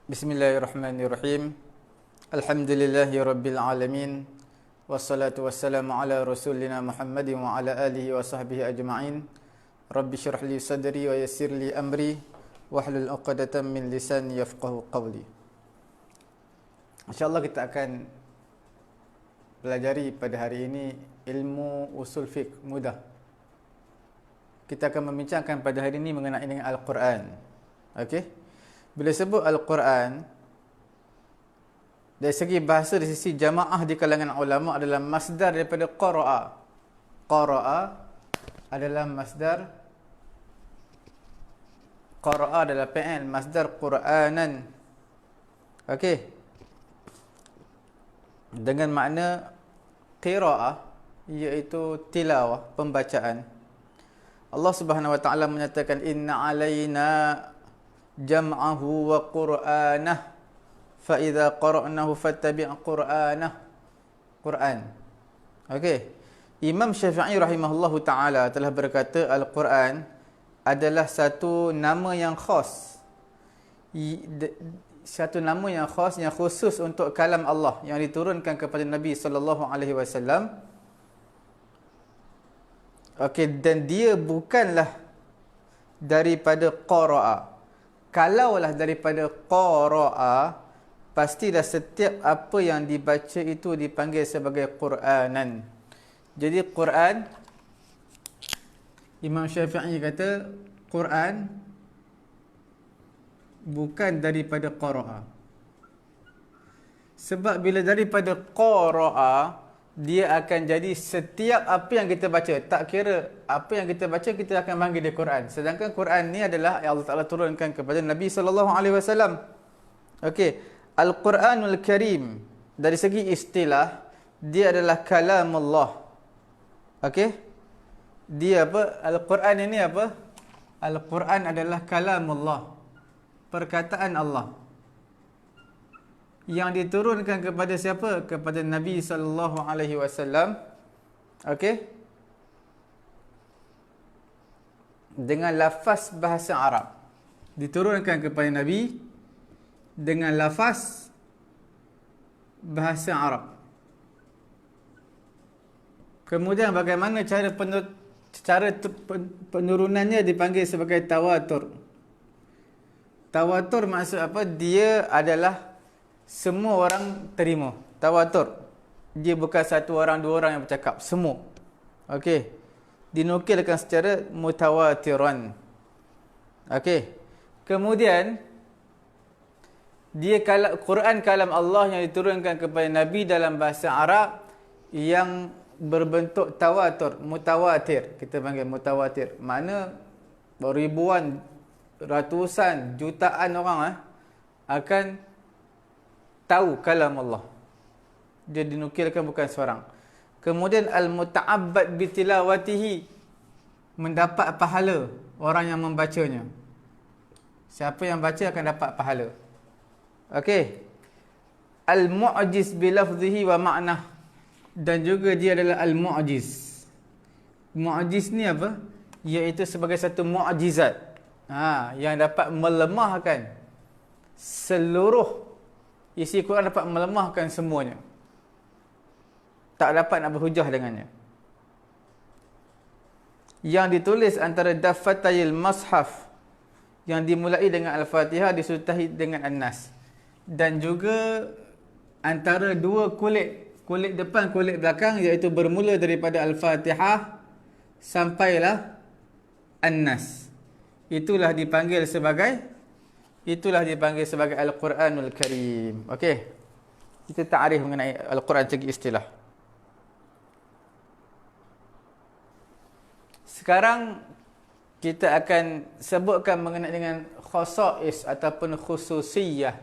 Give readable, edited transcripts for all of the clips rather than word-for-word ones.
Bismillahirrahmanirrahim. Alhamdulillahi rabbil alamin. Wassalatu wassalamu ala rasulina Muhammadin wa ala alihi wa sahbihi ajma'in. Rabbi syrah li sadri wa yassir li amri wahlul 'uqdatam min lisani yafqahu qawli. InsyaAllah kita akan pelajari pada hari ini ilmu usul fiqh mudah. Kita akan membincangkan pada hari ini mengenai dengan Al-Quran. Okey? Bila sebut Al-Quran, dari segi bahasa, dari sisi jamaah di kalangan ulama adalah masdar daripada qara'a. Qara'a adalah masdar, qara'a adalah fi'il, masdar Qur'anan. Okey. Dengan makna qira'ah, iaitu tilawah, pembacaan. Allah Subhanahu wa taala menyatakan inna alaina jam'ahu wa qur'anah fa idza qara'nahu fattabi' qur'anah. Quran. Okey. Imam Syafi'i rahimahullahu taala telah berkata Al-Quran adalah satu nama yang khas. Satu nama yang khas, yang khusus untuk kalam Allah yang diturunkan kepada Nabi sallallahu alaihi wasallam. Okey, dan dia bukanlah daripada qara'a. Kalaulah daripada qara'a, pastilah setiap apa yang dibaca itu dipanggil sebagai Qur'anan. Jadi Quran, Imam Syafi'i kata Quran bukan daripada qara'a. Sebab bila daripada qara'a, dia akan jadi setiap apa yang kita baca. Tak kira apa yang kita baca, kita akan panggil dia Quran. Sedangkan Quran ni adalah yang Allah Ta'ala turunkan kepada Nabi SAW. Okey. Al-Quranul Karim, dari segi istilah, dia adalah kalam Allah. Okey. Dia apa? Al-Quran ini apa? Al-Quran adalah kalam Allah, perkataan Allah, yang diturunkan kepada siapa? Kepada Nabi sallallahu alaihi wasallam. Okey? Dengan lafaz bahasa Arab. Diturunkan kepada Nabi dengan lafaz bahasa Arab. Kemudian bagaimana cara penurunannya dipanggil sebagai tawatur. Tawatur maksud apa? Dia adalah semua orang terima. Tawatur. Dia bukan satu orang, dua orang yang bercakap. Semua. Okey. Dinukilkan secara mutawatiran. Okey. Kemudian, dia Quran kalam Allah yang diturunkan kepada Nabi dalam bahasa Arab yang berbentuk tawatur. Mutawatir. Kita panggil mutawatir. Mana ribuan, ratusan, jutaan orang akan tahu kalam Allah. Dia dinukilkan bukan seorang. Kemudian al-muta'abbad bitilawatihi, mendapat pahala orang yang membacanya. Siapa yang baca akan dapat pahala. Okey. Al-mu'jiz bilafzihi wa ma'nah, dan juga dia adalah al-mu'jiz. Mu'jiz ni apa? Iaitu sebagai satu mu'jizat. Yang dapat melemahkan seluruh isi Quran, dapat melemahkan semuanya. Tak dapat nak berhujah dengannya. Yang ditulis antara daffatayil mashaf, yang dimulai dengan Al-Fatihah, disertai dengan An-Nas. Dan juga antara dua kulit depan, kulit belakang, iaitu bermula daripada Al-Fatihah sampailah An-Nas. Itulah dipanggil sebagai Al-Quranul Karim. Okey. Kita ta'arif mengenai Al-Quran segi istilah. Sekarang kita akan sebutkan mengenai dengan khasais ataupun khususiyah.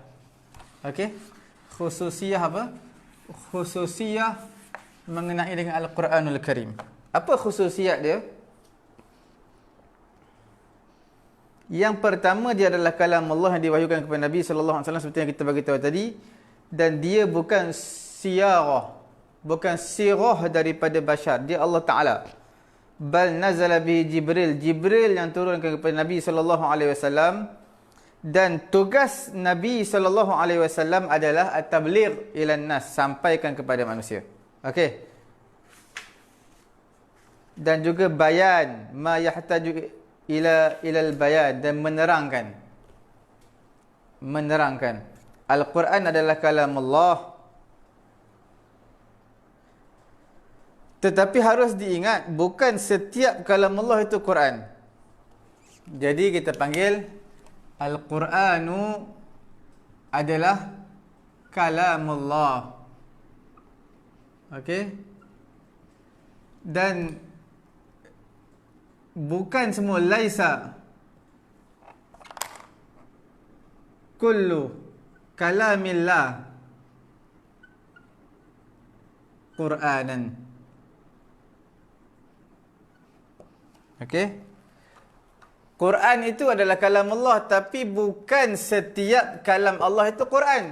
Okey? Khususiyah apa? Khususiyah mengenai dengan Al-Quranul Karim. Apa khususiyat dia? Yang pertama, dia adalah kalam Allah yang diwahyukan kepada Nabi sallallahu alaihi wasallam, seperti yang kita bagi tahu tadi, dan dia bukan siyarah, bukan sirah daripada bashar. Dia Allah Taala. Bal nazala bihi Jibril. Jibril yang turunkan kepada Nabi sallallahu alaihi wasallam Dan tugas Nabi SAW adalah at-tabligh ilan nas, sampaikan kepada manusia. Okey. Dan juga bayan ma yahtaju ilal bayan, dan menerangkan. Al-Quran adalah kalamullah. Tetapi harus diingat, bukan setiap kalamullah itu Quran. Jadi kita panggil Al-Quranu adalah kalamullah. Okey? Dan bukan semua, laisa kullu kalamillah Qur'anan. Okey? Quran itu adalah kalam Allah, tapi bukan setiap kalam Allah itu Quran.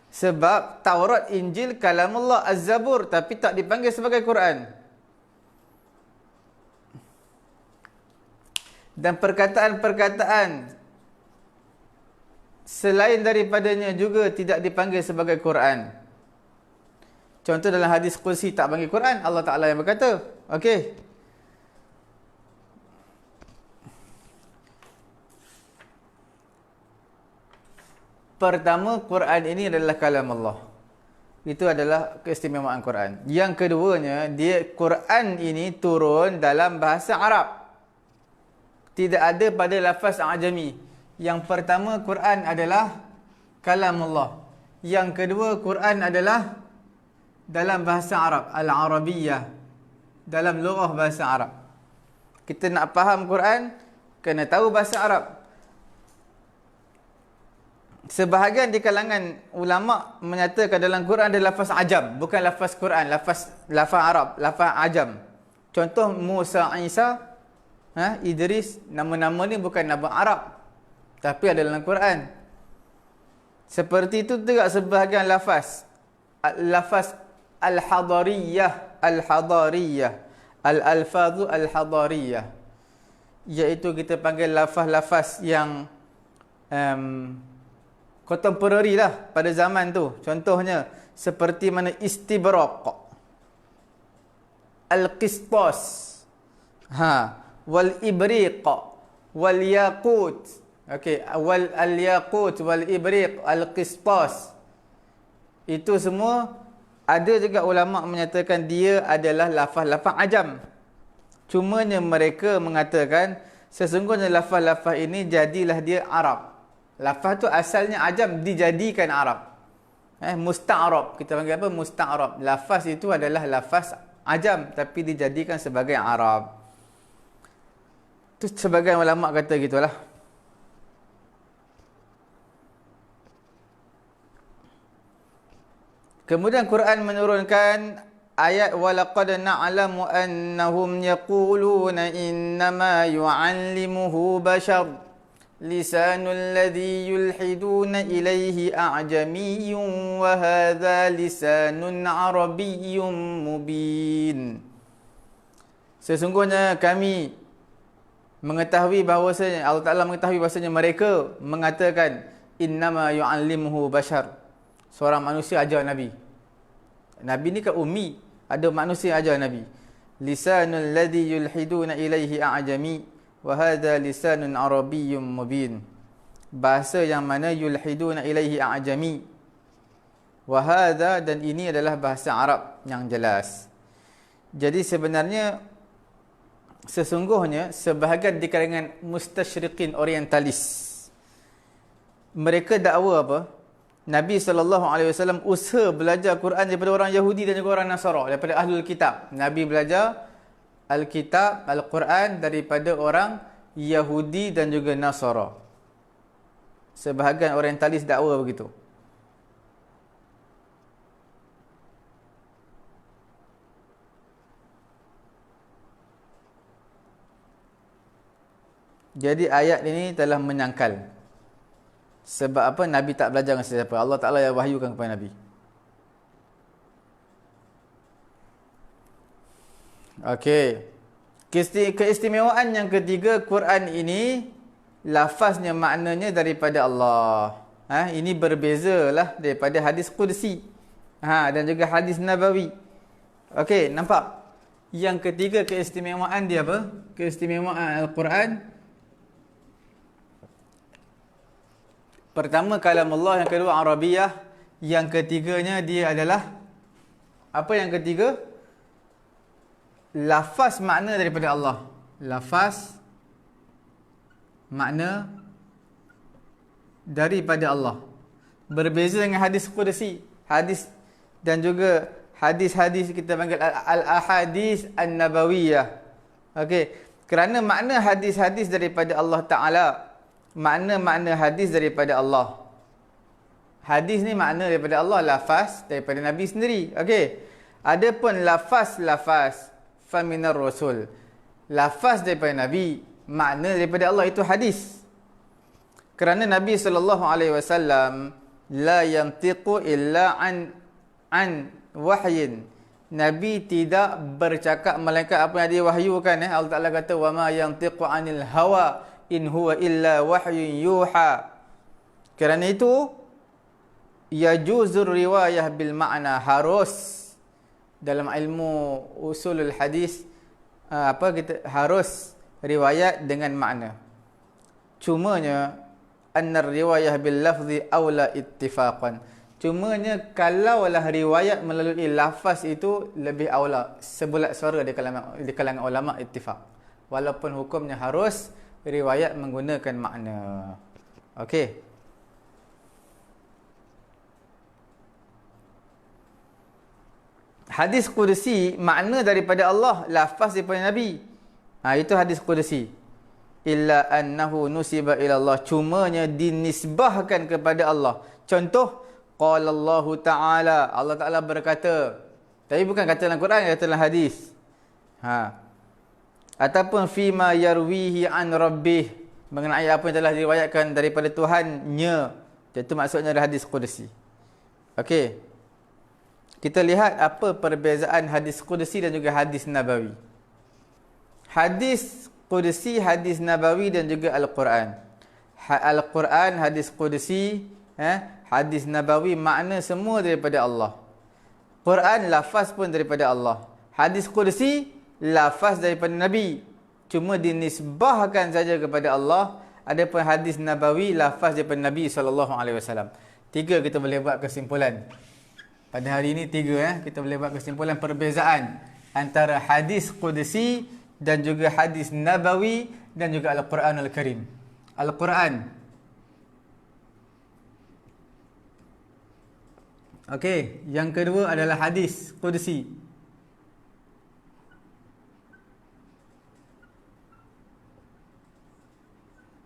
Sebab Taurat, Injil kalam Allah, Az-Zabur, tapi tak dipanggil sebagai Quran. Dan perkataan-perkataan selain daripadanya juga tidak dipanggil sebagai Quran. Contoh dalam hadis Qudsi tak panggil Quran, Allah Ta'ala yang berkata. Okey. Pertama, Quran ini adalah kalam Allah. Itu adalah keistimewaan Quran. Yang keduanya, Quran ini turun dalam bahasa Arab. Tidak ada pada lafaz ajami. Yang pertama, Quran adalah kalam Allah. Yang kedua, Quran adalah dalam bahasa Arab, al-Arabiyyah, dalam lughah bahasa Arab. Kita nak faham Quran, kena tahu bahasa Arab. Sebahagian di kalangan ulama menyatakan dalam Quran ada lafaz ajam, bukan lafaz Quran, lafaz Arab, lafaz ajam. Contoh Musa, Isa, Idris, nama-nama ni bukan nama Arab, tapi ada dalam Quran. Seperti itu juga sebahagian lafaz. Lafaz al-hadariyah, al-alfazu al-hadariyah, iaitu kita panggil lafaz-lafaz yang contemporary lah pada zaman tu. Contohnya seperti mana istibraq, al-qistas, wal ibriq, wal yaqut. Okey, wal al-yaqut, wal ibriq, al-qistas. Itu semua ada juga ulama menyatakan dia adalah lafaz-lafaz ajam. Cumanya mereka mengatakan sesungguhnya lafaz-lafaz ini jadilah dia Arab. Lafaz tu asalnya ajam, dijadikan Arab. Musta'arab. Kita panggil apa? Musta'arab. Lafaz itu adalah lafaz ajam, tapi dijadikan sebagai Arab. Tu sebagian ulama kata gitulah. Kemudian Quran menurunkan ayat walaqad na'lamu annahum yaquluna innama yu'allimuhu bashar lisanul ladzi yulhiduna ilaihi a'jamiyyun wa hadza lisanun arabiyyun mubin. Sesungguhnya kami mengetahui bahawasanya, Allah Ta'ala mengetahui bahawasanya mereka mengatakan innama yu'allimuhu bashar, seorang manusia ajar Nabi. Nabi ni kan ummi, ada manusia ajar Nabi. Lisanul ladzi yulhiduna ilaihi a'jami wa hadha lisanun arabiyyun mubin. Bahasa yang mana yulhiduna ilaihi a'jami. Wa hadha, dan ini adalah bahasa Arab yang jelas. Jadi sebenarnya sesungguhnya sebahagian di kalangan mustasyriqin orientalis, mereka dakwa apa? Nabi SAW usaha belajar Quran daripada orang Yahudi dan juga orang Nasara, daripada Ahlul Kitab. Nabi belajar Al-Kitab, Al-Quran daripada orang Yahudi dan juga Nasara. Sebahagian orientalis dakwa begitu. Jadi ayat ini telah menyangkal. Sebab apa? Nabi tak belajar dengan sesiapa. Allah Ta'ala yang wahyukan kepada Nabi. Okey. Keistimewaan yang ketiga, Quran ini lafaznya maknanya daripada Allah. Ini berbezalah daripada hadis qudsi. Dan juga hadis nabawi. Okey, nampak? Yang ketiga keistimewaan dia apa? Keistimewaan Al-Quran. Pertama kalam Allah, yang kedua Arabiyah, yang ketiganya dia adalah apa yang ketiga? Lafaz makna daripada Allah. Lafaz makna daripada Allah. Berbeza dengan hadis qudsi. Hadis dan juga hadis-hadis kita panggil al-ahadis an-nabawiyah. Okey, kerana makna hadis-hadis daripada Allah Taala, makna-makna hadis daripada Allah. Hadis ni makna daripada Allah, lafaz daripada Nabi sendiri. Okey. Adapun lafaz-lafaz faminar rasul. Lafaz daripada Nabi, makna daripada Allah, itu hadis. Kerana Nabi SAW la yantiqu illa an wahyin. Nabi tidak bercakap melainkan apa yang dia wahyukan. Allah Ta'ala kata, wa ma yantiqu anil hawa in huwa illa wahyun yuha. Kerana itu, yajuzur riwayah bil ma'na, harus dalam ilmu usulul hadis harus riwayat dengan makna. Cumanya annar riwayah bil lafzi aula ittifaqan. Cumanya kalaulah riwayat melalui lafaz itu lebih aula, sebulat suara di kalangan ulama ittifaq. Walaupun hukumnya harus riwayat menggunakan makna. Okey. Hadis qudsi makna daripada Allah, lafaz daripada Nabi. Itu hadis qudsi. Illa annahu nusiba ila Allah, cumanya dinisbahkan kepada Allah. Contoh, qala Allah Ta'ala, Allah Ta'ala berkata. Tapi bukan kata dalam Quran, kata dalam hadis. Ataupun fima yarwihi an rabbih, mengenai apa yang telah diriwayatkan daripada Tuhannya. Itu maksudnya adalah hadis qudsi. Okey. Kita lihat apa perbezaan hadis qudsi dan juga hadis nabawi. Hadis qudsi, hadis nabawi dan juga Al-Quran. Al-Quran, hadis qudsi, hadis nabawi, makna semua daripada Allah. Quran, lafaz pun daripada Allah. Hadis qudsi, lafaz daripada Nabi, cuma dinisbahkan saja kepada Allah. Adapun hadis nabawi, lafaz daripada Nabi SAW. 3 kita boleh buat kesimpulan. Pada hari ini 3 kita boleh buat kesimpulan perbezaan antara hadis qudsi dan juga hadis nabawi dan juga Al-Quranul Karim. Al-Quran. Okey, yang kedua adalah hadis qudsi.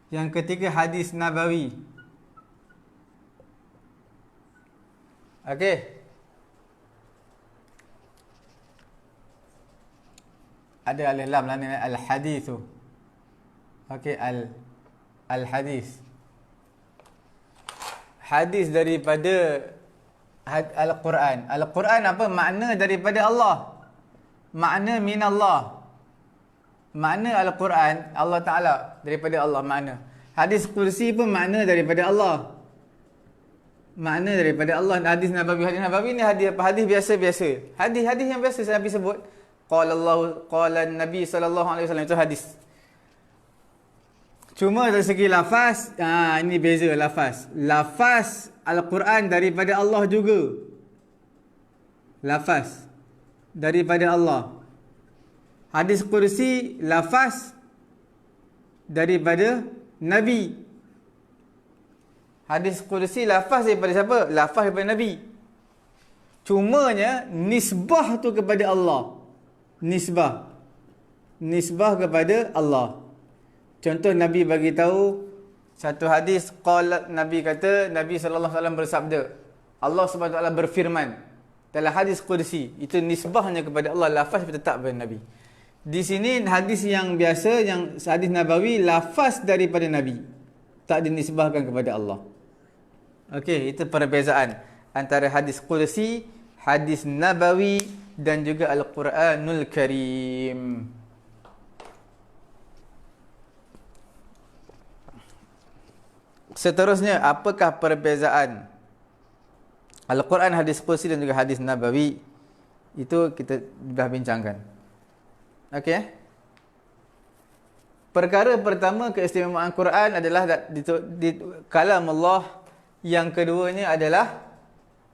Yang ketiga hadis nabawi. Okey. Ada alif lam ni, al-hadithu. Okey, al-hadis. Hadis daripada Al-Quran. Al-Quran apa? Makna daripada Allah. Makna min Allah. Makna Al-Quran, Allah Ta'ala, daripada Allah makna. Hadis qudsi pun makna daripada Allah. Makna daripada Allah. Hadis nabawi ni hadis apa? Hadis biasa-biasa. Hadis-hadis yang biasa Nabi sebut. Qala Nabi SAW, itu hadis. Cuma dari segi lafaz, ini beza lafaz. Lafaz Al-Quran daripada Allah juga. Lafaz daripada Allah. Hadis qudsi, lafaz daripada Nabi. Hadis qudsi, lafaz daripada siapa? Lafaz daripada Nabi. Cumanya nisbah tu kepada Allah. Nisbah kepada Allah. Contoh, Nabi bagi tahu satu hadis, Nabi kata, Nabi SAW bersabda, Allah SWT berfirman dalam hadis qudsi. Itu nisbahnya kepada Allah, lafaz tetap kepada Nabi. Di sini hadis yang biasa, yang hadis nabawi, lafaz daripada Nabi, tak dinisbahkan kepada Allah. Okey, itu perbezaan antara hadis qudsi, hadis nabawi dan juga Al-Quranul Karim. Seterusnya, apakah perbezaan Al-Quran, hadis Qudsi dan juga hadis Nabawi? Itu kita dah bincangkan. Okey. Perkara pertama, keistimewaan Quran adalah di kalam Allah. Yang keduanya adalah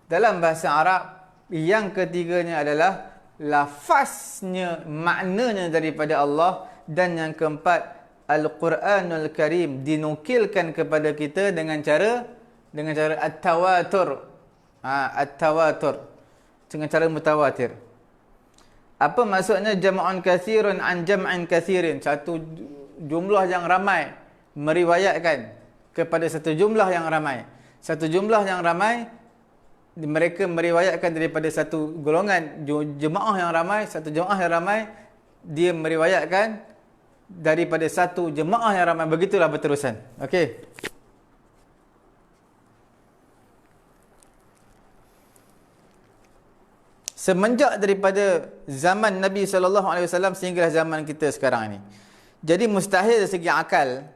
dalam bahasa Arab. Yang ketiganya adalah lafaznya, maknanya daripada Allah. Dan yang keempat, Al-Quranul Karim dinukilkan kepada kita dengan cara at-tawatur. At-tawatur. Dengan cara mutawatir. Apa maksudnya jam'un katsirun an jam'in katsirin? Satu jumlah yang ramai meriwayatkan kepada satu jumlah yang ramai. Satu jumlah yang ramai, mereka meriwayatkan daripada satu golongan jemaah yang ramai. Satu jemaah yang ramai, dia meriwayatkan daripada satu jemaah yang ramai. Begitulah berterusan. Okey. Semenjak daripada zaman Nabi SAW sehingga zaman kita sekarang ini. Jadi mustahil dari segi akal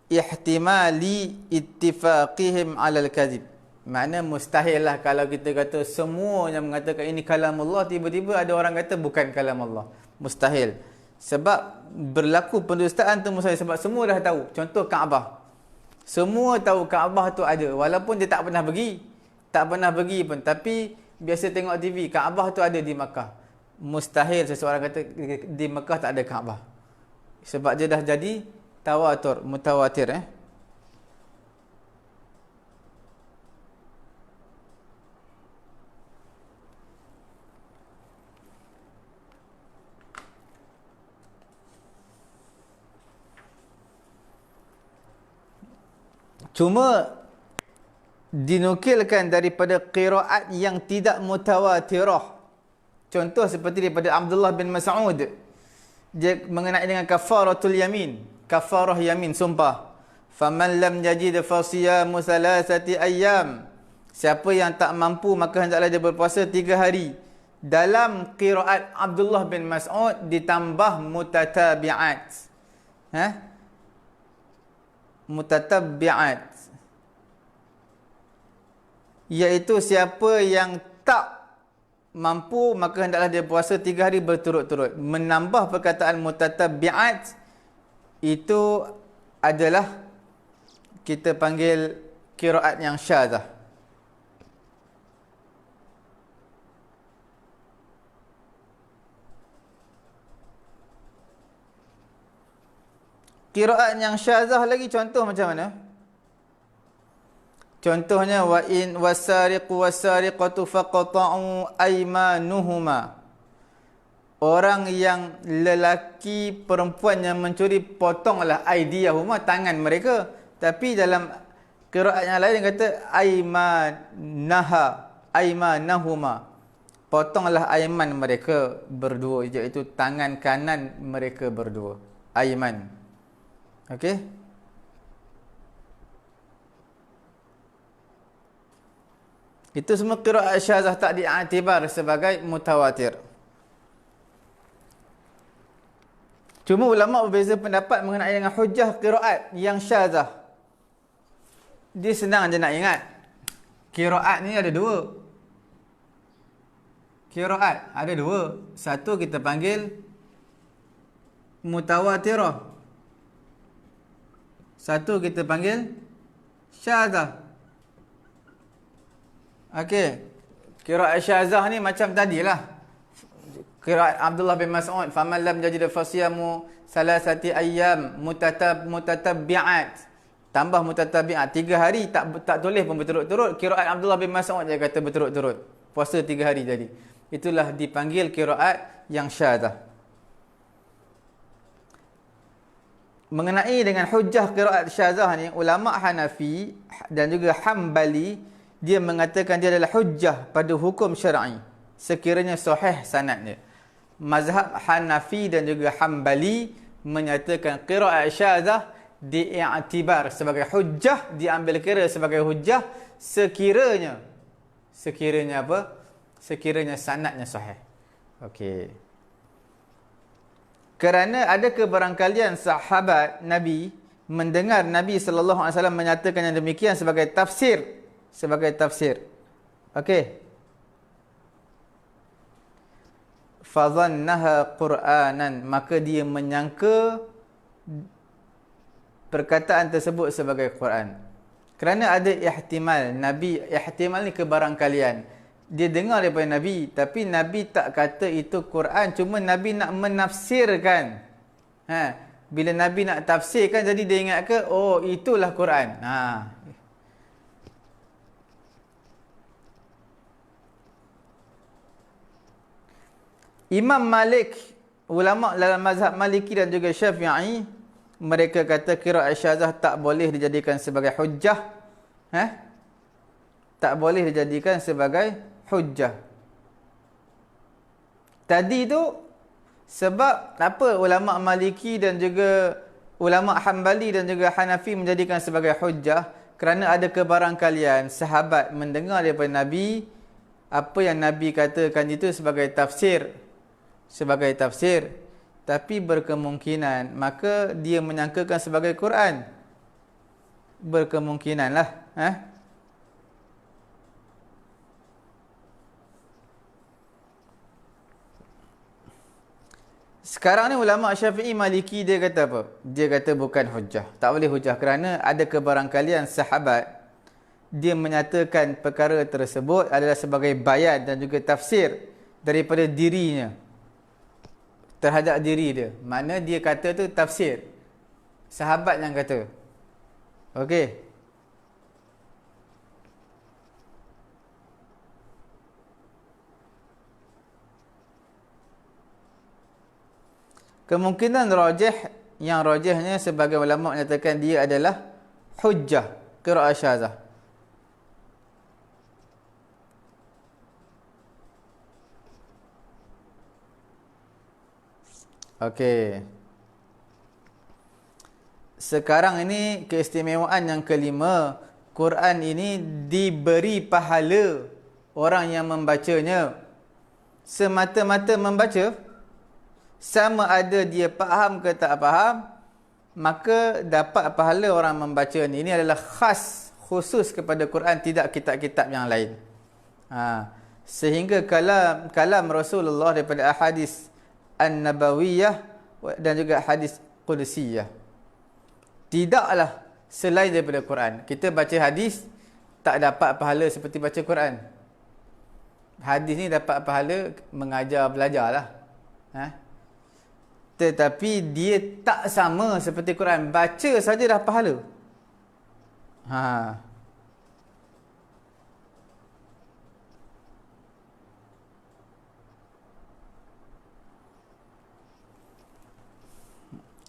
ihtimali ittifaqihim alal kadhib. Makna mustahil lah kalau kita kata semua yang mengatakan ini kalam Allah, tiba-tiba ada orang kata bukan kalam Allah. Mustahil. Sebab berlaku pendustaan tu mustahil, sebab semua dah tahu. Contoh Kaabah. Semua tahu Kaabah tu ada, walaupun dia tak pernah pergi. Tak pernah pergi pun, tapi biasa tengok TV, Kaabah tu ada di Makkah. Mustahil seseorang kata di Makkah tak ada Kaabah. Sebab dia dah jadi tawatur, mutawatir. Cuma dinukilkan daripada qiraat yang tidak mutawatirah. Contoh seperti daripada Abdullah bin Mas'ud. Dia mengenai dengan kafaratul yamin. Kafarah yamin, sumpah. Faman lam yajid fasiyamu salasati ayyam. Siapa yang tak mampu, maka hendaklah dia berpuasa 3 hari. Dalam qiraat Abdullah bin Mas'ud ditambah mutatabi'at. Mutatabi'at. Iaitu siapa yang tak mampu, maka hendaklah dia puasa 3 hari berturut-turut. Menambah perkataan mutatabi'at itu adalah kita panggil qiraat yang syadzah. Qiraat yang syadzah lagi contoh macam mana? Contohnya wa in wasariqu wasariqatu faqta'u aymanuhuma. Orang yang lelaki perempuan yang mencuri, potonglah aidiyahuma, tangan mereka. Tapi dalam qiraat yang lain dia kata aymanahuma. Potonglah ayman mereka berdua, iaitu tangan kanan mereka berdua. Ayman. Okey? Itu semua qiraat syadzah tak diiktibar sebagai mutawatir. Cuma ulama berbeza pendapat mengenai dengan hujjah qiraat yang syadzah. Dia senang je nak ingat. Qiraat ni ada 2. Qiraat ada 2. Satu kita panggil mutawatirah. Satu kita panggil syadzah. Okey. Qiraat syadzah ni macam tadilah. Qiraat Abdullah bin Mas'ud, faman lam yajid fasiyamu salasati ayyam mutatabi'at. Tambah mutatabi'at, 3 hari tak tulis pun berturut-turut. Qiraat Abdullah bin Mas'ud dia kata berturut-turut. Puasa 3 hari jadi. Itulah dipanggil qiraat yang syadzah. Mengenai dengan hujjah qiraat syadzah ni, ulama Hanafi dan juga Hambali dia mengatakan dia adalah hujjah pada hukum syar'i sekiranya sahih sanadnya. Mazhab Hanafi dan juga Hambali menyatakan qiraat syadzah diiktibar sebagai hujjah, diambil kira sebagai hujjah sekiranya apa? Sekiranya sanadnya sahih. Okey. Kerana ada kebarangkalian sahabat Nabi mendengar Nabi sallallahu alaihi wasallam menyatakan yang demikian sebagai tafsir, okey. Fadhannaha Qur'anan, maka dia menyangka perkataan tersebut sebagai Quran. Kerana ada ihtimal, Nabi, ihtimal ni kebarangkalian. Dia dengar daripada Nabi, tapi Nabi tak kata itu Quran, cuma Nabi nak menafsirkan. Bila Nabi nak tafsirkan, jadi dia ingat ke, oh itulah Quran. Imam Malik, ulama dalam mazhab Maliki dan juga Syafi'i, mereka kata qiraat syadzah tak boleh dijadikan sebagai hujjah. Tak boleh dijadikan sebagai hujjah. Tadi tu sebab apa ulama Maliki dan juga ulama Hambali dan juga Hanafi menjadikan sebagai hujjah? Kerana ada kebarangkalian sahabat mendengar daripada Nabi apa yang Nabi katakan itu sebagai tafsir, tapi berkemungkinan maka dia menyangkakan sebagai Quran. Berkemungkinanlah. Sekarang ni ulama Syafi'i Maliki dia kata apa? Dia kata bukan hujjah. Tak boleh hujjah kerana ada kebarangkalian sahabat dia menyatakan perkara tersebut adalah sebagai bayan dan juga tafsir daripada dirinya terhadap diri dia. Mana dia kata tu tafsir. Sahabat yang kata. Okey. Kemungkinan rajih, yang rajihnya sebagai ulama menyatakan dia adalah hujjah, qiraat syadzah. Okey. Sekarang ini keistimewaan yang kelima, Quran ini diberi pahala orang yang membacanya. Semata-mata membaca, sama ada dia faham ke tak faham, maka dapat pahala orang membaca ni. Ini adalah khas, khusus kepada Quran, tidak kitab-kitab yang lain. Sehingga kalam Rasulullah daripada ahadis An-Nabawiyah dan juga hadis Qudsiyah, tidaklah selain daripada Quran. Kita baca hadis tak dapat pahala seperti baca Quran. Hadis ni dapat pahala mengajar, belajar lah. Tetapi dia tak sama seperti Quran. Baca saja dah pahala.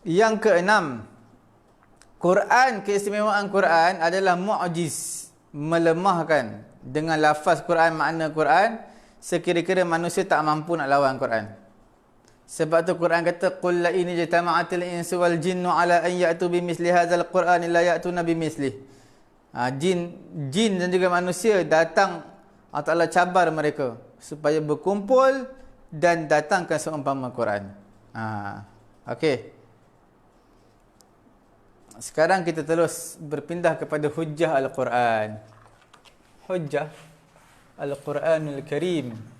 Yang keenam, Quran, keistimewaan Quran adalah mu'jiz, melemahkan. Dengan lafaz Quran, makna Quran, sekira-kira manusia tak mampu nak lawan Quran. Sebab tu Quran kata, qul la in jama'atil insu wal jinnu ala an ya'tu bimithli hadzal qur'ani la ya'tuna bimithli. Jin dan juga manusia datang, Allah Taala cabar mereka supaya berkumpul dan datangkan seumpama Quran. Okey. Sekarang kita terus berpindah kepada hujjah Al-Quran. Hujjah Al-Quranul Karim.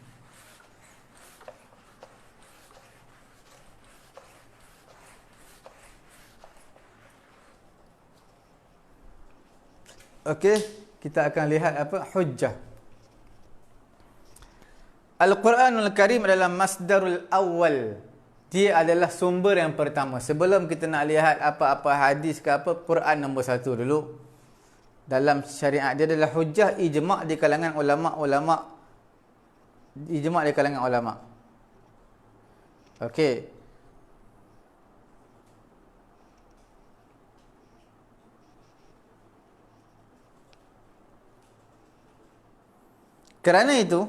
Okey, kita akan lihat apa hujjah. Al-Quranul Karim adalah masdarul awal. Dia adalah sumber yang pertama. Sebelum kita nak lihat apa-apa hadis ke apa, Quran nombor satu dulu. Dalam syariat dia adalah hujjah, ijma' di kalangan ulama'. Ijma' di kalangan ulama'. Okey. Kerana itu,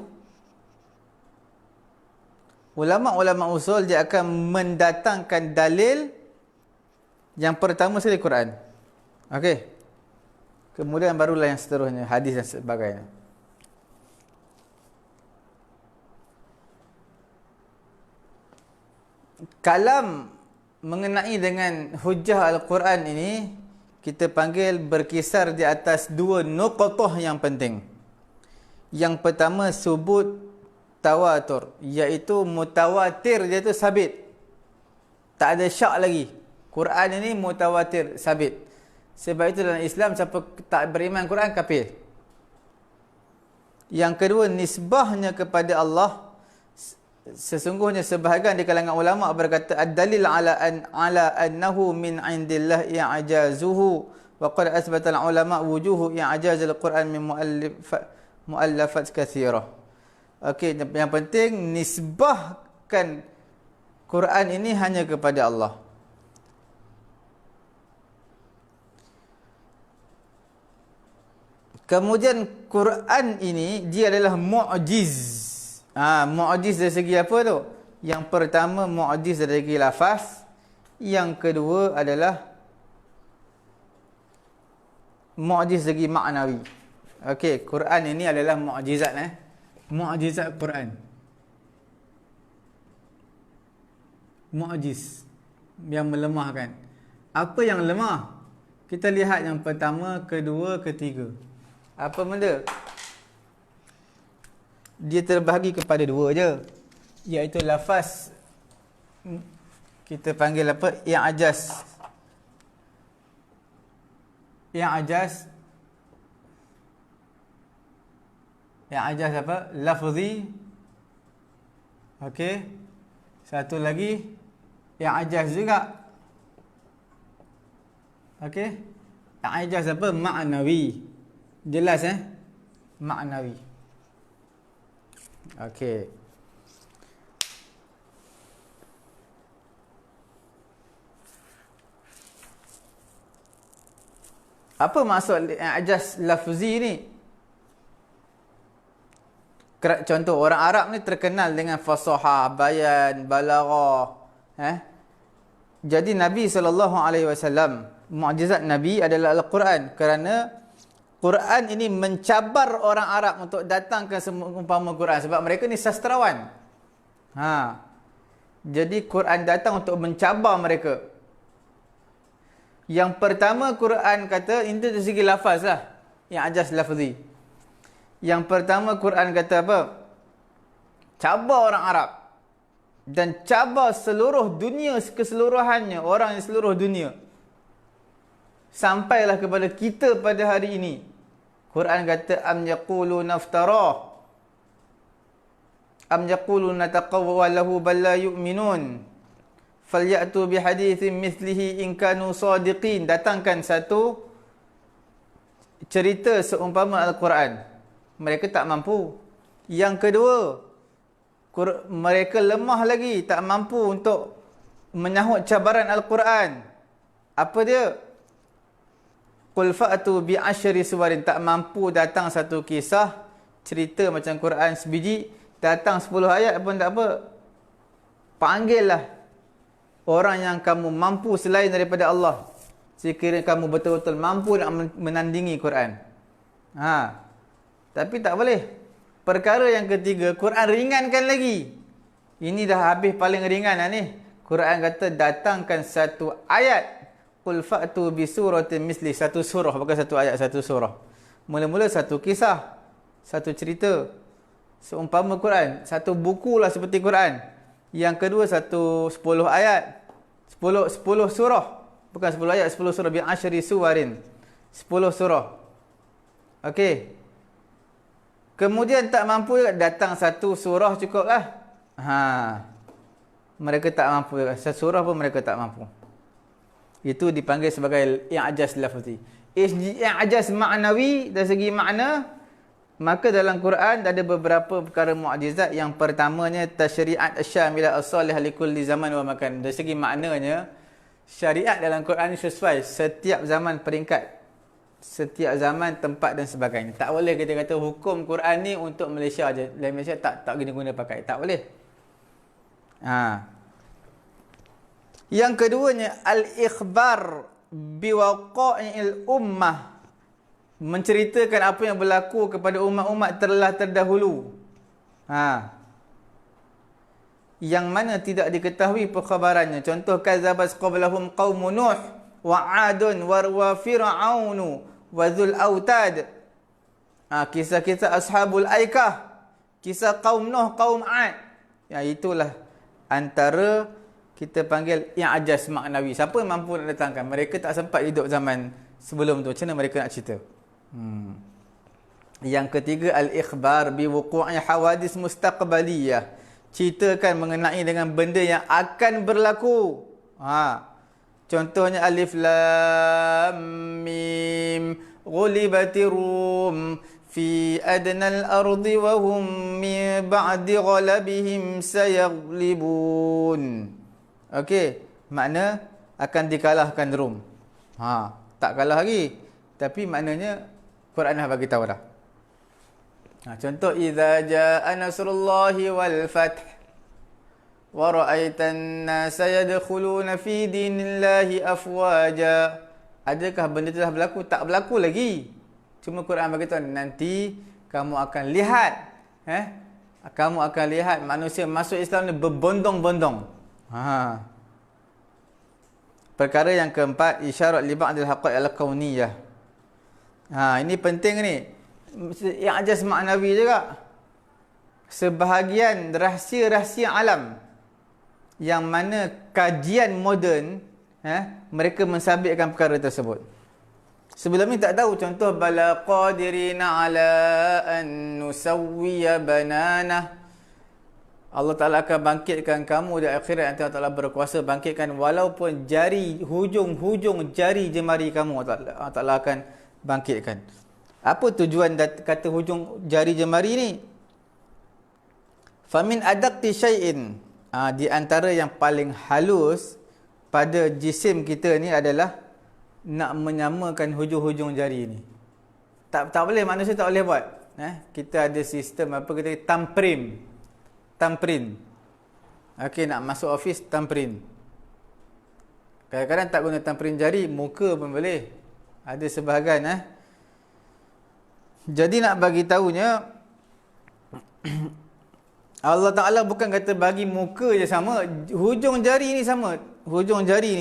ulama-ulama usul dia akan mendatangkan dalil yang pertama sekali Quran. Okey. Kemudian barulah yang seterusnya, hadis dan sebagainya. Kalam mengenai dengan hujjah Al-Quran ini kita panggil berkisar di atas dua nuqtah yang penting. Yang pertama subut tawatur, iaitu mutawatir, dia tu sabit. Tak ada syak lagi. Quran ini mutawatir, sabit. Sebab itu dalam Islam siapa tak beriman Quran kafir. Yang kedua nisbahnya kepada Allah. Sesungguhnya sebahagian di kalangan ulama berkata ad-dalil ala annahu min indillah i'jazuhu wa qad asbata ulama wujuhu i'jaz al-Quran min muallafat katsirah. Okey, yang penting nisbahkan Quran ini hanya kepada Allah. Kemudian Quran ini dia adalah mu'jiz. Mu'jiz dari segi apa tu? Yang pertama mu'jiz dari segi lafaz, yang kedua adalah mu'jiz dari segi maknawi. Okey, Quran ini adalah mu'jizat mu'jizat Quran. Mu'jiz yang melemahkan. Apa yang lemah? Kita lihat yang pertama, kedua, ketiga. Apa benda? Dia terbahagi kepada dua je, iaitu lafaz kita panggil apa? I'jaz. I'jaz apa? Lafzi. Okey. Satu lagi i'jaz juga. Okey. I'jaz apa? Maknawi. Jelas maknawi. Okey. Apa maksud i'jaz lafzi ni? Contoh, orang Arab ni terkenal dengan fasahah, bayan, balaghah. Jadi Nabi SAW, mukjizat Nabi adalah Al-Quran. Kerana Quran ini mencabar orang Arab untuk datangkan seumpama Quran. Sebab mereka ni sastrawan. Jadi Quran datang untuk mencabar mereka. Yang pertama Quran kata, ini dari segi lafaz lah, yang ajas lafzi. Yang pertama Quran kata apa? Cabar orang Arab. Dan cabar seluruh dunia keseluruhannya, orang di seluruh dunia. Sampailah kepada kita pada hari ini. Quran kata am yaquluna naftara, am yaquluna taqawwalahu bal la yu'minun, falyatu bihaditsin mithlihi in kanu sadiqin. Datangkan satu cerita seumpama Al-Quran. Mereka tak mampu. Yang kedua, mereka lemah lagi, tak mampu untuk menyahut cabaran Al-Quran. Apa dia? Qul fa'tu bi asyri suwarin. Tak mampu datang satu kisah, cerita macam Quran sebiji, datang 10 ayat pun tak apa. Panggillah orang yang kamu mampu selain daripada Allah, sekiranya kamu betul-betul mampu nak menandingi Quran. Tapi tak boleh. Perkara yang ketiga, Quran ringankan lagi. Ini dah habis paling ringan ni. Quran kata datangkan satu ayat. Qul fa'tu bi suratin misli. Satu surah, bukan satu ayat, satu surah. Mula-mula satu kisah, satu cerita seumpama Quran. Satu buku lah seperti Quran. Yang kedua 10 ayat. 10 surah. Bukan 10 ayat, 10 surah. Bi asyri suwarin. 10 surah. Okey. Kemudian tak mampu, datang satu surah cukup lah. Mereka tak mampu. Satu surah pun mereka tak mampu. Itu dipanggil sebagai i'jaz lafzi. I'jaz maknawi dari segi makna, maka dalam Quran ada beberapa perkara mukjizat. Yang pertamanya tasyri'at asyamilah as-salihah likulli zaman wa makan. Dari segi maknanya, syariat dalam Quran ini sesuai setiap zaman peringkat, setiap zaman, tempat dan sebagainya. Tak boleh kita kata hukum Quran ni untuk Malaysia aja. Dalam Malaysia tak guna pakai. Tak boleh. Yang keduanya al-ikhbar biwaqa'il ummah. Menceritakan apa yang berlaku kepada umat-umat telah terdahulu. Yang mana tidak diketahui perkhabarannya. Contoh, kadzabas qablahum qaum Nuh. wa 'adun wa fir'aunu wa dzul autad. Kisah-kisah ashabul aikah, kisah kaum Nuh, kaum 'Ad. Ya, itulah antara kita panggil i'jaz maknawi. Siapa yang mampu nak datangkan? Mereka tak sempat hidup zaman sebelum tu. Macam mana mereka nak cerita? Yang ketiga, al-ikhbar bi wuqu'i hawadis mustaqbaliyah. Ceritakan mengenai dengan benda yang akan berlaku. Contohnya alif lam mim ghulibatir rum fi adnal ardi wa hum min ba'di ghalabihim sayaghlibun. Okey, makna akan dikalahkan Rom. Tak kalah lagi. Tapi maknanya Quran dah bagi tahu dah. Contoh, idza jaa nasrullahi wal fath wa ra'aitan nasa yadkhuluna fi dinillahi afwaja. Adakah benda itu dah berlaku? Tak berlaku lagi. Cuma Quran bagi tahu nanti kamu akan lihat, kamu akan lihat manusia masuk Islam ni berbondong-bondong. Perkara yang keempat, isyarat li ba'dil haqaiq al-kauniyah. Ini penting ni. I'jaz maknawi juga. Sebahagian rahsia-rahsia alam yang mana kajian moden mereka mensabitkan perkara tersebut. Sebelum ni tak tahu. Contoh, bala qadirina ala an nusawwiya banana. Allah Ta'ala akan bangkitkan kamu di akhirat. Nanti Allah Ta'ala berkuasa bangkitkan walaupun jari, hujung jari jemari kamu Allah Ta'ala akan bangkitkan. Apa tujuan kata hujung jari jemari ni? Famin adaqti syai'in. Di antara yang paling halus pada jisim kita ni adalah nak menyamakan hujung-hujung jari ni. Tak boleh, manusia tak boleh buat. Kita ada sistem apa kita thumbprint. Okey, nak masuk office thumbprint. Kadang-kadang tak guna thumbprint jari, muka pun boleh. Ada sebahagian Jadi nak bagi tahunya Allah Ta'ala bukan kata bagi muka je sama, hujung jari ni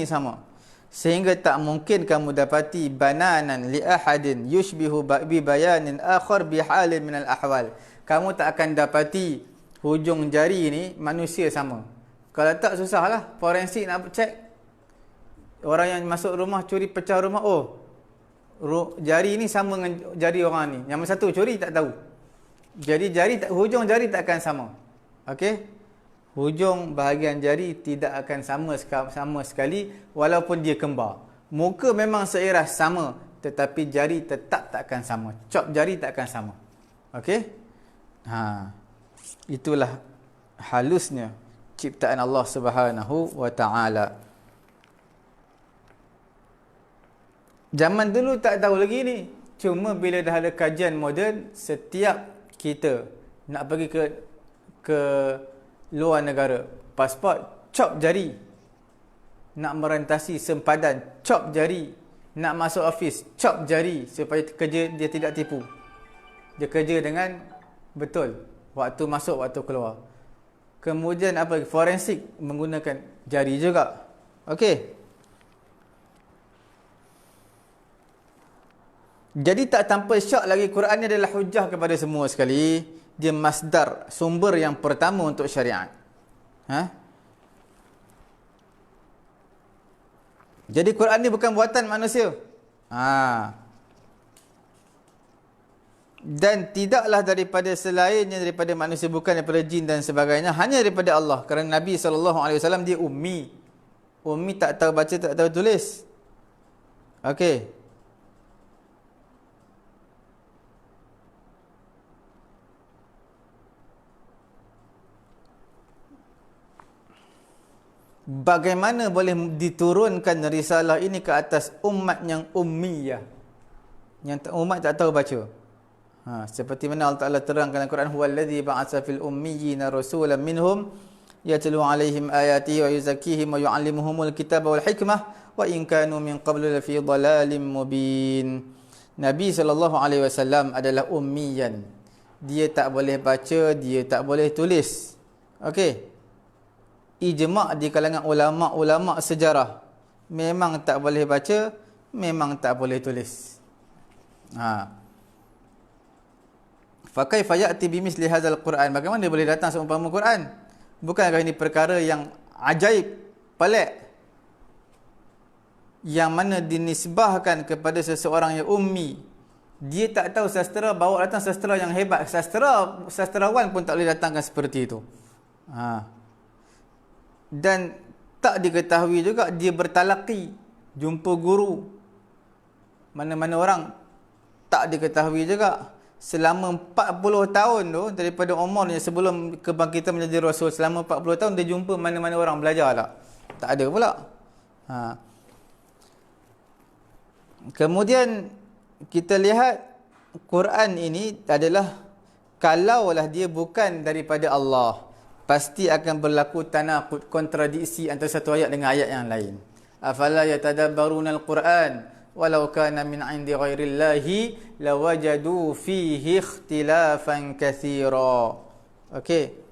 sama. Sehingga tak mungkin kamu dapati bananan li ahadin yushbihu bi bayanin akhar bi halin min al ahwal. Kamu tak akan dapati hujung jari ni manusia sama. Kalau tak, susahlah. Forensik nak cek. Orang yang masuk rumah curi pecah rumah, jari ni sama dengan jari orang ni. Yang satu curi tak tahu. Jadi hujung jari tak akan sama. Okey? Hujung bahagian jari tidak akan sama sekali walaupun dia kembar. Muka memang seiras sama, tetapi jari tetap tak akan sama. Cop jari tak akan sama. Okey? Itulah halusnya ciptaan Allah Subhanahu wa taala. Zaman dulu tak tahu lagi ni. Cuma bila dah ada kajian moden, setiap kita nak pergi ke luar negara, pasport, cop jari. Nak merentasi sempadan, cop jari. Nak masuk office, cop jari supaya kerja dia tidak tipu. Dia kerja dengan betul. Waktu masuk, waktu keluar. Kemudian forensik menggunakan jari juga. Okey. Jadi tak tanpa syak lagi, Quran ni adalah hujah kepada semua sekali. Dia masdar, sumber yang pertama untuk syariat. Jadi Quran ni bukan buatan manusia. Dan tidaklah daripada selainnya, daripada manusia, bukan daripada jin dan sebagainya, hanya daripada Allah. Kerana Nabi SAW dia ummi. Ummi tak tahu baca, tak tahu tulis. Okey. Bagaimana boleh diturunkan risalah ini ke atas umat yang ummiyah, yang umat tak tahu baca? Seperti mana Allah Ta'ala terangkan dalam Quran, huwallazi ba'atsa fil ummiyina rasulan minhum yatlu 'alaihim ayatihi wa yuzakkihim wa yu'allimuhumul kitaba wal hikmah wa in kanu min qablu lafi dhalalin mubin. Nabi SAW adalah ummiyan. Dia tak boleh baca, dia tak boleh tulis. Okey. Ijma' di kalangan ulama' sejarah memang tak boleh baca, memang tak boleh tulis. Fa kaifa ya'ti bimisli hadzal Quran? Bagaimana dia boleh datang seumpama Quran? Bukankah ini perkara yang ajaib, pelik, yang mana dinisbahkan kepada seseorang yang ummi. Dia tak tahu sastera, bawa datang sastera yang hebat. Sastrawan pun tak boleh datangkan seperti itu. Dan tak diketahui juga dia bertalaqi, jumpa guru. Mana-mana orang tak diketahui juga. Selama 40 tahun tu, daripada umurnya sebelum kebangkitan menjadi Rasul, selama 40 tahun dia jumpa mana-mana orang belajar tak? Tak ada pula. Kemudian kita lihat Quran ini adalah, kalaulah dia bukan daripada Allah, pasti akan berlaku tanaqud, kontradiksi antara satu ayat dengan ayat yang lain. Afala yatadabbaruna al-Quran walau kana min 'indi ghairillahi lawajadu fihi ikhtilafan katsira. Okey.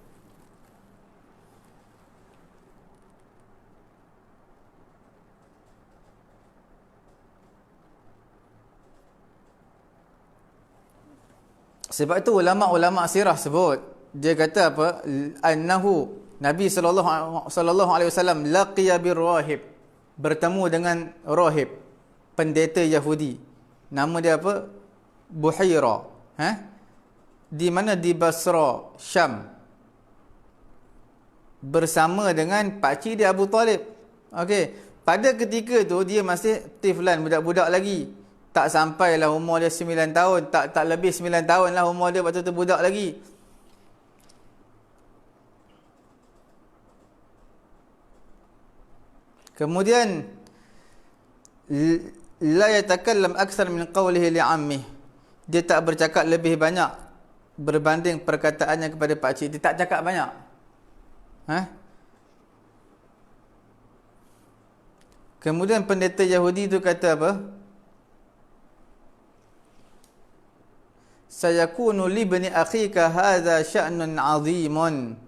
Sebab itu ulama-ulama sirah sebut, dia kata apa? Annahu Nabi sallallahu alaihi wasallam laqiya bir rahib, bertemu dengan rahib, pendeta Yahudi. Nama dia apa? Buhaira. Di mana? Di Basra, Syam. Bersama dengan pakcik dia Abu Talib. Okey. Pada ketika tu dia masih tiflan, budak-budak lagi. Tak sampailah umur dia 9 tahun, tak lebih 9 tahun lah umur dia, waktu tu budak lagi. Kemudian la yatakallam akthar min qawlihi li'ammih. Dia tak bercakap lebih banyak berbanding perkataannya kepada pakcik. Dia tak cakap banyak. Kemudian pendeta Yahudi tu kata apa? Sayakunu li bani akhika hadha sya'nun 'azimun.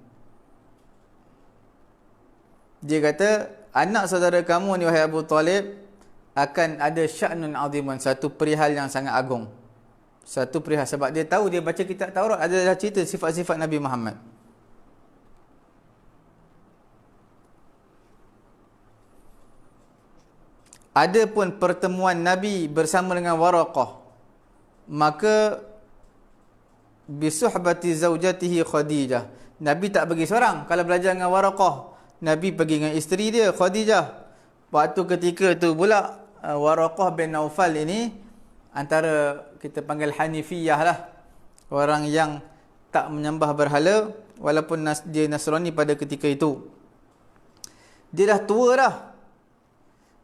Dia kata, anak saudara kamu ni wahai Abu Talib akan ada sya'nun 'azimun, satu perihal yang sangat agung. Satu perihal, sebab dia tahu, dia baca kitab Taurat, adalah cerita sifat-sifat Nabi Muhammad. Adapun pertemuan Nabi bersama dengan Waraqah, maka bisuhbati zaujatihi Khadijah. Nabi tak pergi seorang kalau belajar dengan Waraqah. Nabi pergi dengan isteri dia Khadijah. Waktu ketika tu pula Waraqah bin Naufal ini, antara kita panggil Hanifiyah lah, orang yang tak menyembah berhala, walaupun dia Nasrani pada ketika itu. Dia dah tua dah.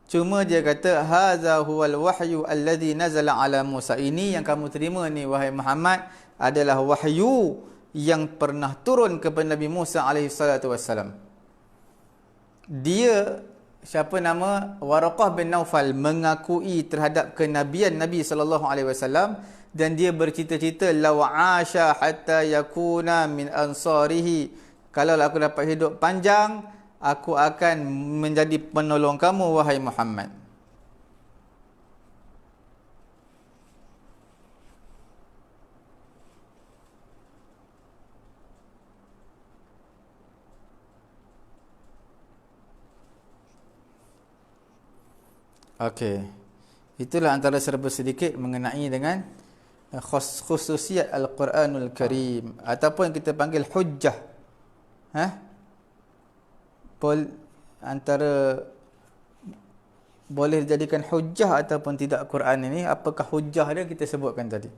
Cuma dia kata, hadza huwal wahyu alladhi nazala ala Musa. Ini yang kamu terima ni wahai Muhammad adalah wahyu yang pernah turun kepada Nabi Musa alaihi salatu wassalam. Dia, siapa nama? Waraqah bin Naufal, mengakui terhadap kenabian Nabi sallallahu alaihi wasallam, dan dia bercita-cita law asha hatta yakuna min ansarihi. Kalau aku dapat hidup panjang, aku akan menjadi penolong kamu wahai Muhammad. Okey. Itulah antara serba sedikit mengenai dengan khususiat Al-Quranul Karim, ataupun kita panggil hujjah. Antara boleh dijadikan hujjah ataupun tidak Quran ini. Apakah hujjah dia kita sebutkan tadi.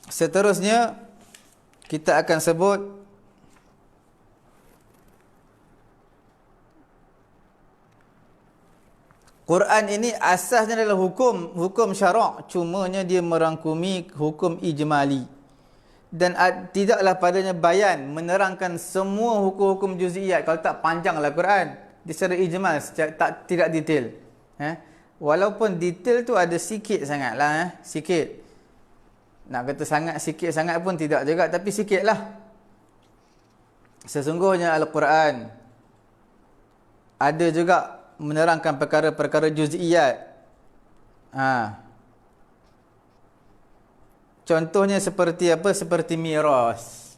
Seterusnya kita akan sebut Quran ini asasnya adalah hukum syarak, cumanya dia merangkumi hukum ijmali, dan tidaklah padanya bayan, menerangkan semua hukum-hukum juz'iyat. Kalau tak, panjanglah Quran di secara ijmal, tidak detail. Walaupun detail tu ada sikit sangatlah, sikit. Nak kata sangat, sikit sangat pun tidak juga, tapi sikitlah. Sesungguhnya Al-Quran ada juga menerangkan perkara-perkara juz'iyat. Contohnya seperti apa? Seperti miras.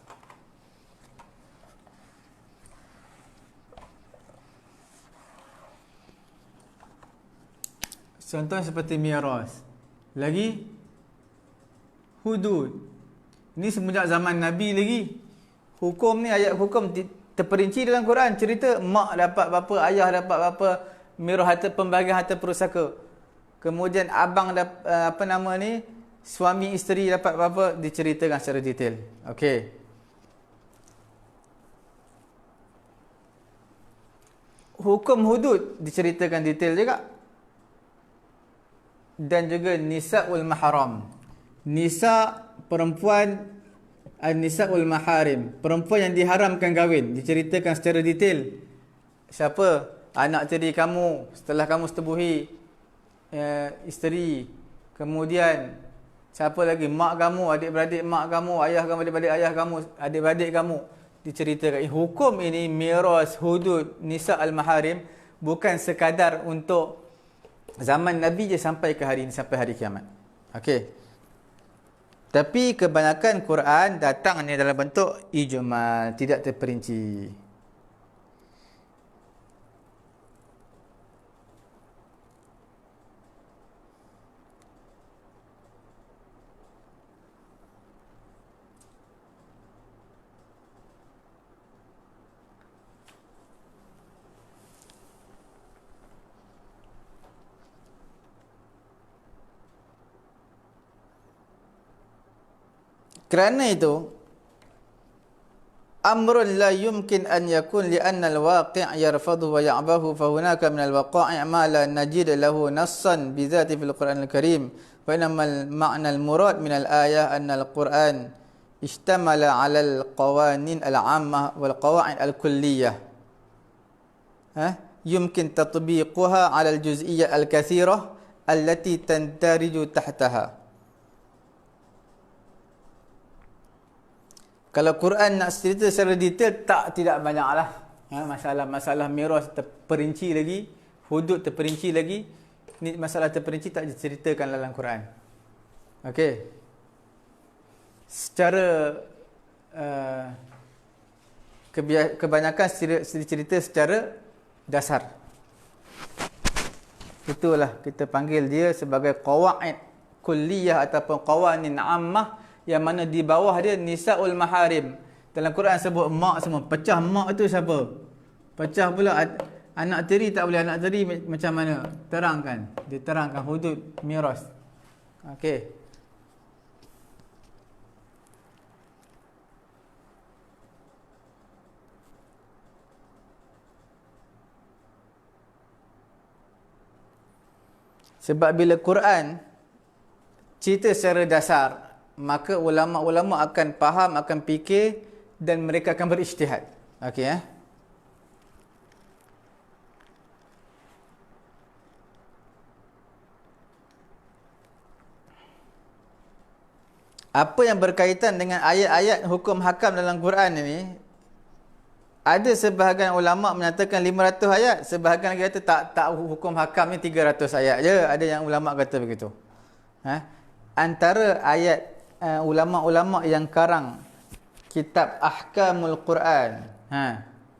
Contohnya seperti miras. Lagi hudud. Ini semenjak zaman Nabi lagi. Hukum ni, ayat hukum terperinci dalam Quran. Cerita mak dapat berapa, ayah dapat berapa, miras harta, pembahagian harta pusaka. Kemudian abang dapat suami isteri dapat berapa, diceritakan secara detail. Okey. Hukum hudud diceritakan detail juga. Dan juga nisa'ul mahram. Nisa perempuan, nisa'ul maharim, perempuan yang diharamkan kahwin, diceritakan secara detail. Siapa? Anak tiri kamu setelah kamu setubuhi isteri. Kemudian siapa lagi? Mak kamu, adik-beradik mak kamu, ayah kamu, adik-beradik ayah kamu, adik-beradik kamu, diceritakan. Hukum ini, miras, hudud, nisa al-maharim, bukan sekadar untuk zaman Nabi je sampai ke hari ini, sampai hari kiamat. Okey. Tapi kebanyakan Quran datang ni dalam bentuk ijmal, tidak terperinci. Kerana itu, amrun la yumkin an yakun li'anna al-waqi' yarfadhu wa ya'bahu fahunaka min al-waqa'i' ma la najid lahu nassan bizati fil Qur'an al-Karim wa innamal ma'na al-murad min al-ayah anna al-Qur'an ishtamala 'ala al-qawanin al-'ammah wal qawa'id al-kulliyah yumkin tatbiquha 'ala al-juz'iyyah al-kathirah allati tandariju tahtaha. Kalau Quran nak cerita secara detail, tidak banyaklah. Masalah miras terperinci lagi, hudud terperinci lagi. Ini masalah terperinci tak diceritakan dalam Quran. Okey. Secara kebanyakan dicerita secara dasar. Itulah kita panggil dia sebagai qawaid kulliyah ataupun qawanin ammah, yang mana di bawah dia nisa'ul maharim. Dalam Quran sebut mak semua. Pecah mak itu siapa? Pecah pula anak tiri, tak boleh anak tiri macam mana? Terangkan. Diterangkan hudud miras. Okey. Sebab bila Quran cerita secara dasar, maka ulama-ulama akan faham, akan fikir, dan mereka akan berijtihad. Okey ya. Apa yang berkaitan dengan ayat-ayat hukum hakam dalam Quran ini, ada sebahagian ulama menyatakan 500 ayat, sebahagian lagi kata tak hukum hakam ni 300 ayat je. Ada yang ulama kata begitu. Antara ayat ulama-ulama yang karang kitab Ahkamul Quran.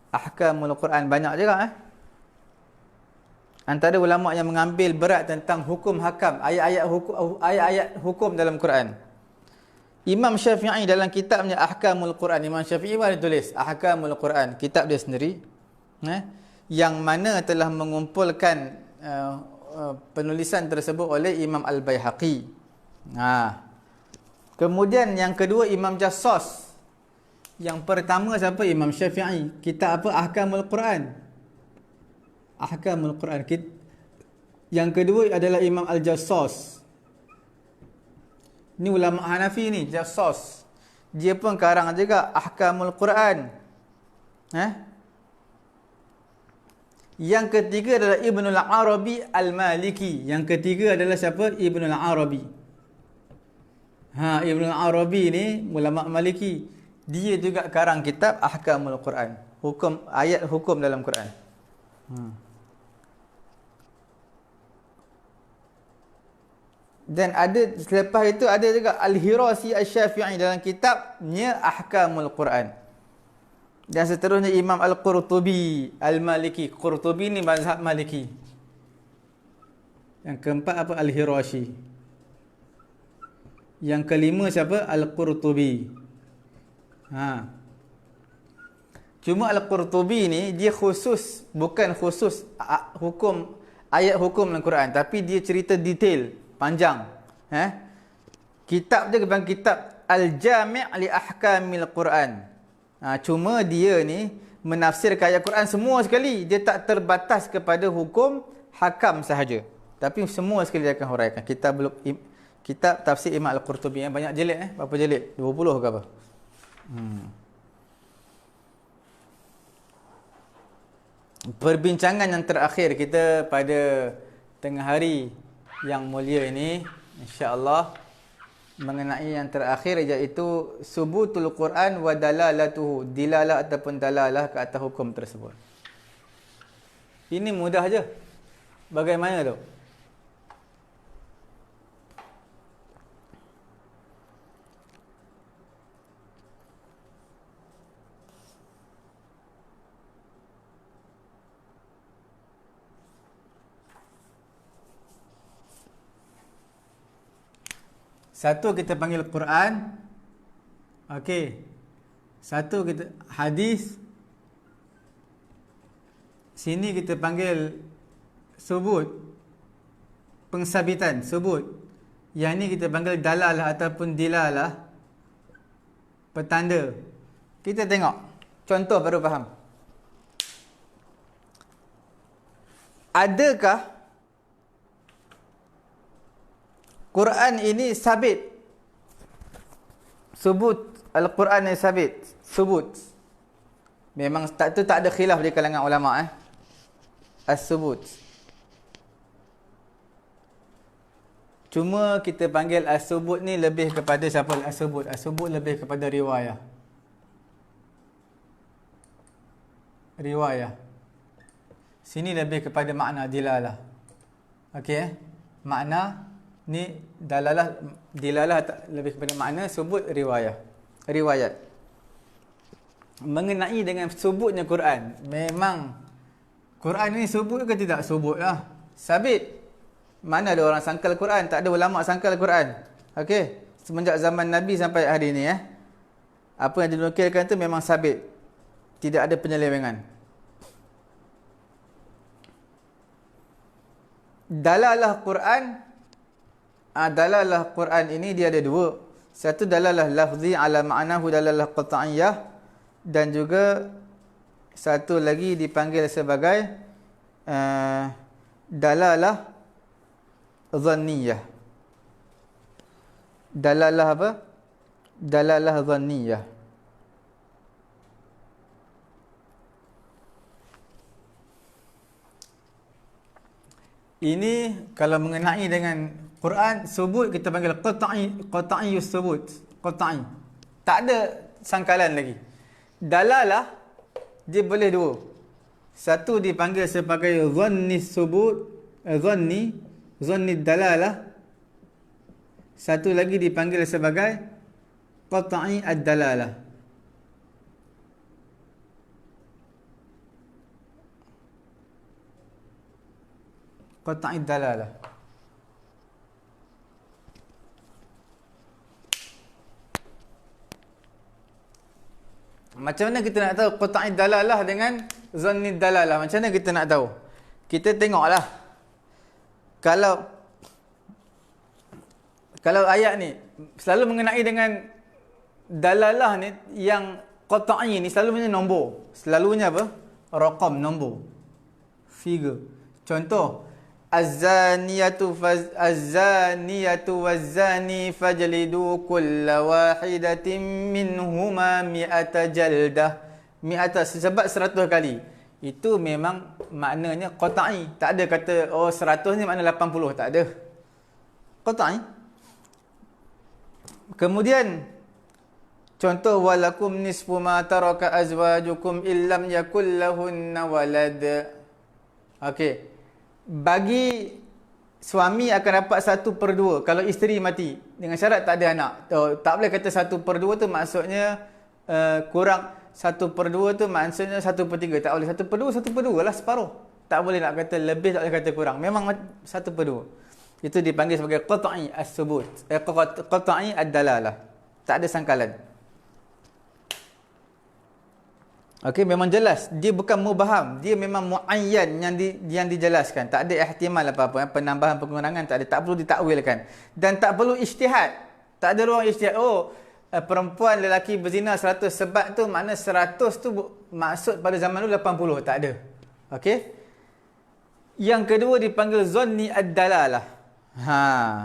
Ahkamul Quran banyak juga. Antara ulama yang mengambil berat tentang hukum hakam, ayat-ayat hukum dalam Quran. Imam Syafi'i dalam kitabnya Ahkamul Quran, Imam Syafi'i ada tulis Ahkamul Quran, kitab dia sendiri, yang mana telah mengumpulkan penulisan tersebut oleh Imam Al-Baihaqi. Kemudian yang kedua Imam Jassas. Yang pertama siapa? Imam Syafi'i. Kitab apa? Ahkamul Quran. Ahkamul Quran. Yang kedua adalah Imam Al-Jassas. Ini ulama Hanafi ni, Jassas. Dia pun karang juga Ahkamul Quran. Yang ketiga adalah Ibnul Arabi Al-Maliki. Yang ketiga adalah siapa? Ibnul Arabi. Ibn Arabi ni ulama Maliki. Dia juga karang kitab Ahkamul Quran. Hukum ayat hukum dalam Quran. Dan ada selepas itu ada juga Al-Hirasi Asy-Syafi'i dalam kitabnya Ahkamul Quran. Dan seterusnya Imam Al-Qurtubi Al-Maliki. Qurtubi ni mazhab Maliki. Yang keempat apa? Al-Hirasi. Yang kelima siapa? Al-Qurtubi. Cuma Al-Qurtubi ni dia khusus, bukan khusus hukum ayat hukum dalam Quran, tapi dia cerita detail, panjang. Kitab dia bang kitab Al-Jami' li Ahkamil Quran. Cuma dia ni menafsirkan ayat Quran semua sekali. Dia tak terbatas kepada hukum hakam sahaja. Tapi semua sekali dia akan huraikan. Kitab tafsir Imam Al-Qurtubi yang banyak jilid. Berapa jilid? 20 ke apa? Perbincangan yang terakhir kita pada tengah hari yang mulia ini, insya-Allah, mengenai yang terakhir iaitu subutul Quran wa dalalatuhu, dilalah ataupun dalalah ke atas hukum tersebut. Ini mudah je. Bagaimana tu? Satu kita panggil Quran. Okey. Satu kita hadis. Sini kita panggil subut. Pengsabitan, subut. Yang ni kita panggil dalalah ataupun dilalah. Petanda. Kita tengok. Contoh baru faham. Adakah Quran ini sabit? Subut Al-Quran ini sabit. Subut. Memang tak ada khilaf di kalangan ulama. As-subut. Cuma kita panggil as-subut ni lebih kepada siapa? As-subut. As-subut lebih kepada riwayah. Riwayah. Sini lebih kepada makna dilalah. Okey. Makna ni dalalah, dilalah lebih kepada makna, subut riwayah. Riwayat. Mengenai dengan subutnya Quran, memang Quran ni subut ke tidak? Subut lah. Sabit. Mana ada orang sangkal Quran? Tak ada ulama sangkal Quran. Okey. Semenjak zaman Nabi sampai hari ni apa yang dinukilkan tu memang sabit. Tidak ada penyelewengan. Dalalah Quran, dalalah Quran ini dia ada dua. Satu dalalah lafzi ala ma'nahu, dalalah qat'iyah, dan juga satu lagi dipanggil sebagai dalalah dhanniyah. Dalalah apa? Dalalah dhanniyah. Ini kalau mengenai dengan Quran, subut kita panggil qat'i subut. Qat'i. Tak ada sangkalan lagi. Dalalah dia boleh dua. Satu dipanggil sebagai dhanni subut, dhanni dalalah. Satu lagi dipanggil sebagai qat'i ad-dalalah. Qat'i ad-dalalah. Macam mana kita nak tahu qat'i dalalah dengan zanni dalalah? Macam mana kita nak tahu? Kita tengoklah. Kalau ayat ni selalu mengenai dengan dalalah ni, yang qat'i ni selalunya nombor. Selalunya apa? Raqam, nombor. Figure. Contoh, Az-zaniyatu waz-zani fajlidu kulla wahidatin minhuma mi'ata jaldah. Mi'ata sebab 100 kali. Itu memang maknanya qat'i. Tak ada kata 100 ni makna 80, tak ada. Qat'i. Kemudian contoh walakum nisfu ma taraka azwajukum illam yakul lahunna walad. Okey. Bagi suami akan dapat 1/2 kalau isteri mati dengan syarat tak ada anak. Tak boleh kata 1/2 tu maksudnya kurang, 1/2 tu maksudnya 1/3. Tak boleh 1/2, 1/2 lah, separuh. Tak boleh nak kata lebih, tak boleh kata kurang. Memang 1/2. Itu dipanggil sebagai qat'i as-subut. Qat'i ad-dalalah. Tak ada sangkalan. Okey, memang jelas. Dia bukan mubaham. Dia memang muayyan yang dijelaskan. Tak ada ihtimal apa-apa. Penambahan, pengurangan tak ada. Tak perlu ditakwilkan. Dan tak perlu ijtihad. Tak ada ruang ijtihad. Perempuan lelaki berzina 100 sebab tu makna 100 tu maksud pada zaman dulu 80. Tak ada. Okey. Yang kedua dipanggil zanni ad-dalalah.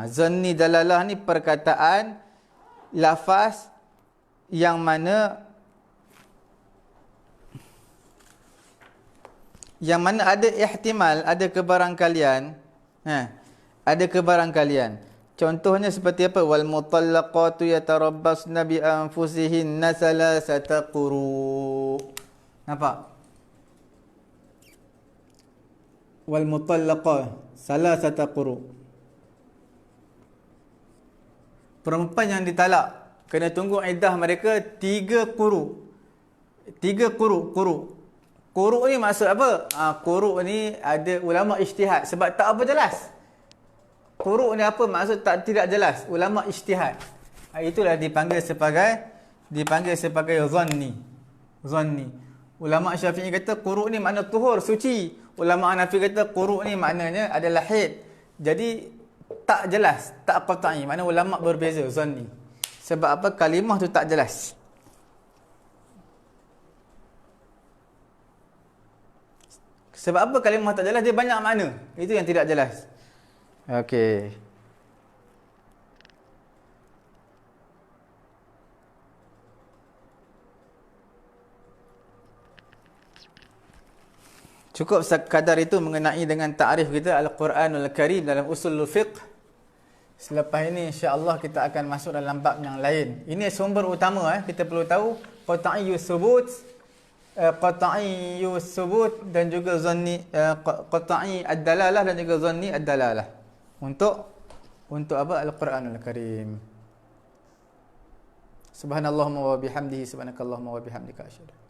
Zanni dalalah ni perkataan lafaz yang mana ada ihtimal, ada kebarangkalian. Ada kebarangkalian. Contohnya seperti apa? Wal mutallaqatu yatarabbasna bi anfusihinna salasata quru. Nampak? Wal mutallaqah salasata quru. Perempuan yang ditalak kena tunggu iddah mereka 3 quru. 3 quru. Quru ni maksud apa? Quru ni ada ulama ijtihad sebab tak apa jelas. Quru ni apa maksud tidak jelas. Ulama ijtihad. Itulah dipanggil sebagai zanni. Ulama Syafi'i kata quru ni makna tuhur, suci. Ulama Hanafi kata quru ni maknanya adalah haid. Jadi tak jelas, tak qat'i. Makna ulama berbeza zanni. Sebab apa? Kalimah tu tak jelas. Sebab apa kalimah tak jelas? Dia banyak makna. Itu yang tidak jelas. Okey. Cukup sekadar itu mengenai dengan ta'rif kita Al-Quranul Karim dalam usulul fiqh. Selepas ini insya-Allah kita akan masuk dalam bab yang lain. Ini sumber utama kita perlu tahu qat'iyyus subut dan juga zanni qat'i ad-dalalah dan juga zanni ad-dalalah. Untuk apa? Al-Quranul Karim. Subhanallahumma wa bihamdihi subhanakallahumma wa bihamdika asyhadu